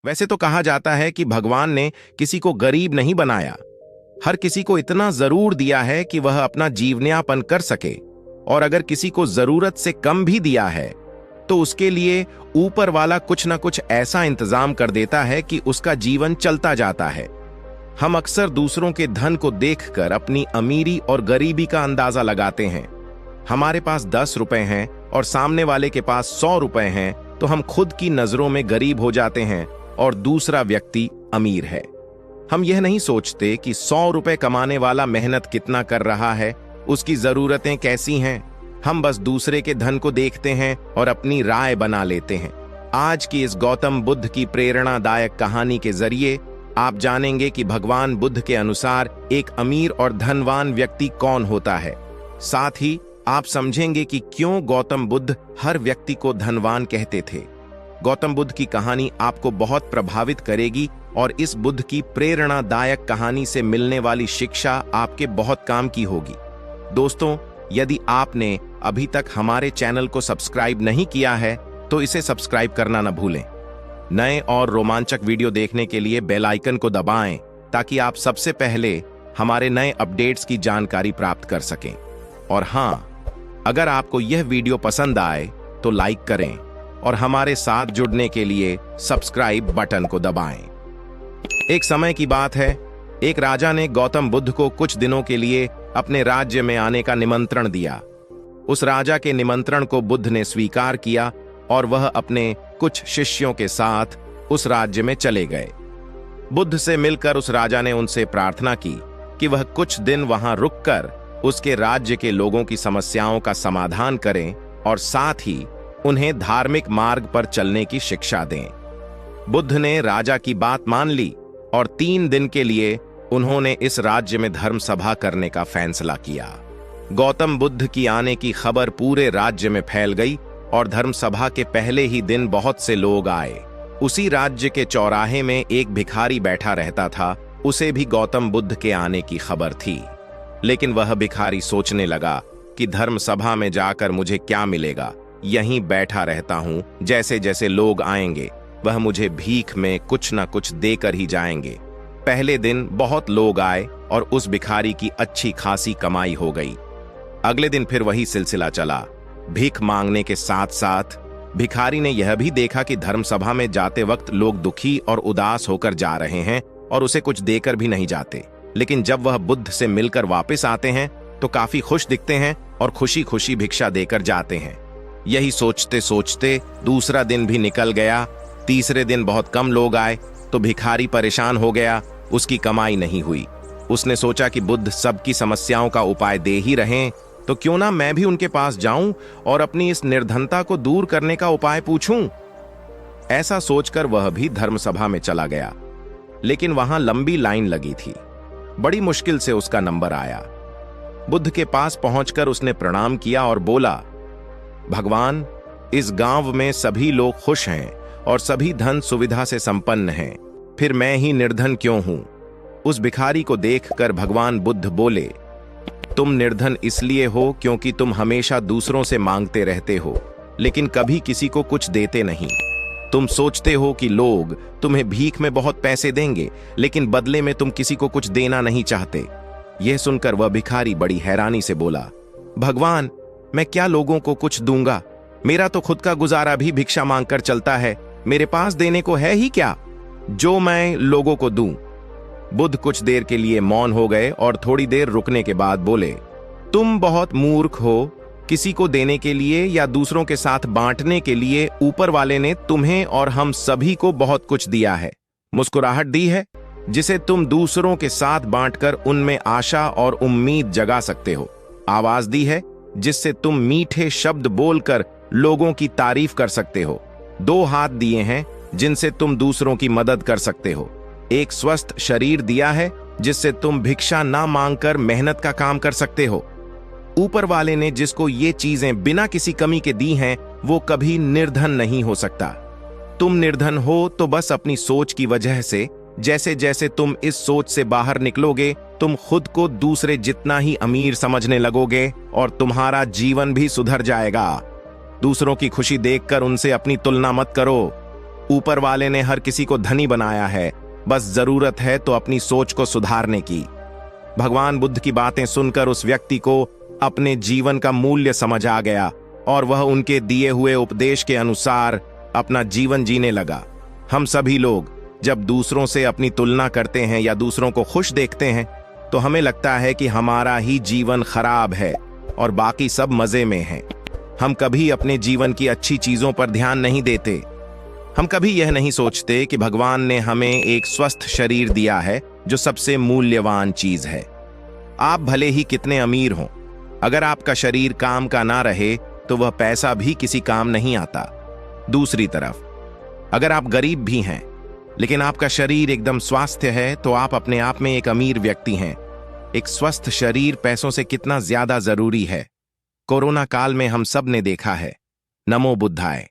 वैसे तो कहा जाता है कि भगवान ने किसी को गरीब नहीं बनाया, हर किसी को इतना जरूर दिया है कि वह अपना जीवनयापन कर सके, और अगर किसी को जरूरत से कम भी दिया है तो उसके लिए ऊपर वाला कुछ ना कुछ ऐसा इंतजाम कर देता है कि उसका जीवन चलता जाता है। हम अक्सर दूसरों के धन को देखकर अपनी अमीरी और गरीबी का अंदाजा लगाते हैं। हमारे पास 10 रुपए हैं और सामने वाले के पास 100 रुपए हैं तो हम खुद की नजरों में गरीब हो जाते हैं और दूसरा व्यक्ति अमीर है। हम यह नहीं सोचते कि 100 रुपए कमाने वाला मेहनत कितना कर रहा है, उसकी जरूरतें कैसी हैं। हम बस दूसरे के धन को देखते हैं और अपनी राय बना लेते हैं। आज की इस गौतम बुद्ध की प्रेरणादायक कहानी के जरिए आप जानेंगे कि भगवान बुद्ध के अनुसार एक अमीर और धनवान व्यक्ति कौन होता है। साथ ही आप समझेंगे कि क्यों गौतम बुद्ध हर व्यक्ति को धनवान कहते थे। गौतम बुद्ध की कहानी आपको बहुत प्रभावित करेगी और इस बुद्ध की प्रेरणादायक कहानी से मिलने वाली शिक्षा आपके बहुत काम की होगी। दोस्तों, यदि आपने अभी तक हमारे चैनल को सब्सक्राइब नहीं किया है तो इसे सब्सक्राइब करना न भूलें। नए और रोमांचक वीडियो देखने के लिए बेल आइकन को दबाएं ताकि आप सबसे पहले हमारे नए अपडेट्स की जानकारी प्राप्त कर सकें। और हाँ, अगर आपको यह वीडियो पसंद आए तो लाइक करें और हमारे साथ जुड़ने के लिए सब्सक्राइब बटन को दबाएं। एक समय की बात है, एक राजा ने गौतम बुद्ध को कुछ दिनों के लिए अपने राज्य में आने का निमंत्रण दिया। उस राजा के निमंत्रण को बुद्ध ने स्वीकार किया और वह अपने कुछ शिष्यों के साथ उस राज्य में चले गए। बुद्ध से मिलकर उस राजा ने उनसे प्रार्थना की कि वह कुछ दिन वहां रुककर उसके राज्य के लोगों की समस्याओं का समाधान करें और साथ ही उन्हें धार्मिक मार्ग पर चलने की शिक्षा दें। बुद्ध ने राजा की बात मान ली और 3 दिन के लिए उन्होंने इस राज्य में धर्म सभा करने का फैसला किया। गौतम बुद्ध की आने की खबर पूरे राज्य में फैल गई और धर्म सभा के पहले ही दिन बहुत से लोग आए। उसी राज्य के चौराहे में एक भिखारी बैठा रहता था, उसे भी गौतम बुद्ध के आने की खबर थी। लेकिन वह भिखारी सोचने लगा कि धर्म सभा में जाकर मुझे क्या मिलेगा, यहीं बैठा रहता हूं, जैसे जैसे लोग आएंगे वह मुझे भीख में कुछ ना कुछ देकर ही जाएंगे। पहले दिन बहुत लोग आए और उस भिखारी की अच्छी खासी कमाई हो गई। अगले दिन फिर वही सिलसिला चला। भीख मांगने के साथ साथ भिखारी ने यह भी देखा कि धर्म सभा में जाते वक्त लोग दुखी और उदास होकर जा रहे हैं और उसे कुछ देकर भी नहीं जाते। लेकिन जब वह बुद्ध से मिलकर वापस आते हैं तो काफी खुश दिखते हैं और खुशी खुशी भिक्षा देकर जाते हैं। यही सोचते सोचते दूसरा दिन भी निकल गया। तीसरे दिन बहुत कम लोग आए तो भिखारी परेशान हो गया, उसकी कमाई नहीं हुई। उसने सोचा कि बुद्ध सबकी समस्याओं का उपाय दे ही रहें, तो क्यों ना मैं भी उनके पास जाऊं और अपनी इस निर्धनता को दूर करने का उपाय पूछूं। ऐसा सोचकर वह भी धर्म सभा में चला गया, लेकिन वहां लंबी लाइन लगी थी। बड़ी मुश्किल से उसका नंबर आया। बुद्ध के पास पहुंचकर उसने प्रणाम किया और बोला, भगवान, इस गांव में सभी लोग खुश हैं और सभी धन सुविधा से संपन्न हैं, फिर मैं ही निर्धन क्यों हूं? उस भिखारी को देखकर भगवान बुद्ध बोले, तुम निर्धन इसलिए हो क्योंकि तुम हमेशा दूसरों से मांगते रहते हो, लेकिन कभी किसी को कुछ देते नहीं। तुम सोचते हो कि लोग तुम्हें भीख में बहुत पैसे देंगे, लेकिन बदले में तुम किसी को कुछ देना नहीं चाहते। यह सुनकर वह भिखारी बड़ी हैरानी से बोला, भगवान, मैं क्या लोगों को कुछ दूंगा? मेरा तो खुद का गुजारा भी भिक्षा मांगकर चलता है। मेरे पास देने को है ही क्या जो मैं लोगों को दूं? बुद्ध कुछ देर के लिए मौन हो गए और थोड़ी देर रुकने के बाद बोले, तुम बहुत मूर्ख हो। किसी को देने के लिए या दूसरों के साथ बांटने के लिए ऊपर वाले ने तुम्हें और हम सभी को बहुत कुछ दिया है। मुस्कुराहट दी है जिसे तुम दूसरों के साथ बांटकर उनमें आशा और उम्मीद जगा सकते हो। आवाज दी है जिससे तुम मीठे शब्द बोलकर लोगों की तारीफ कर सकते हो। 2 हाथ दिए हैं जिनसे तुम दूसरों की मदद कर सकते हो। एक स्वस्थ शरीर दिया है जिससे तुम भिक्षा ना मांगकर मेहनत का काम कर सकते हो। ऊपर वाले ने जिसको ये चीजें बिना किसी कमी के दी हैं, वो कभी निर्धन नहीं हो सकता। तुम निर्धन हो तो बस अपनी सोच की वजह से। जैसे जैसे तुम इस सोच से बाहर निकलोगे, तुम खुद को दूसरे जितना ही अमीर समझने लगोगे और तुम्हारा जीवन भी सुधर जाएगा। दूसरों की खुशी देखकर उनसे अपनी तुलना मत करो। ऊपर वाले ने हर किसी को धनी बनाया है, बस जरूरत है तो अपनी सोच को सुधारने की। भगवान बुद्ध की बातें सुनकर उस व्यक्ति को अपने जीवन का मूल्य समझ आ गया और वह उनके दिए हुए उपदेश के अनुसार अपना जीवन जीने लगा। हम सभी लोग जब दूसरों से अपनी तुलना करते हैं या दूसरों को खुश देखते हैं तो हमें लगता है कि हमारा ही जीवन खराब है और बाकी सब मजे में हैं। हम कभी अपने जीवन की अच्छी चीजों पर ध्यान नहीं देते। हम कभी यह नहीं सोचते कि भगवान ने हमें एक स्वस्थ शरीर दिया है जो सबसे मूल्यवान चीज है। आप भले ही कितने अमीर हों, अगर आपका शरीर काम का ना रहे तो वह पैसा भी किसी काम नहीं आता। दूसरी तरफ अगर आप गरीब भी हैं लेकिन आपका शरीर एकदम स्वास्थ्य है तो आप अपने आप में एक अमीर व्यक्ति हैं। एक स्वस्थ शरीर पैसों से कितना ज्यादा जरूरी है, कोरोना काल में हम सब ने देखा है। नमो बुद्धाय।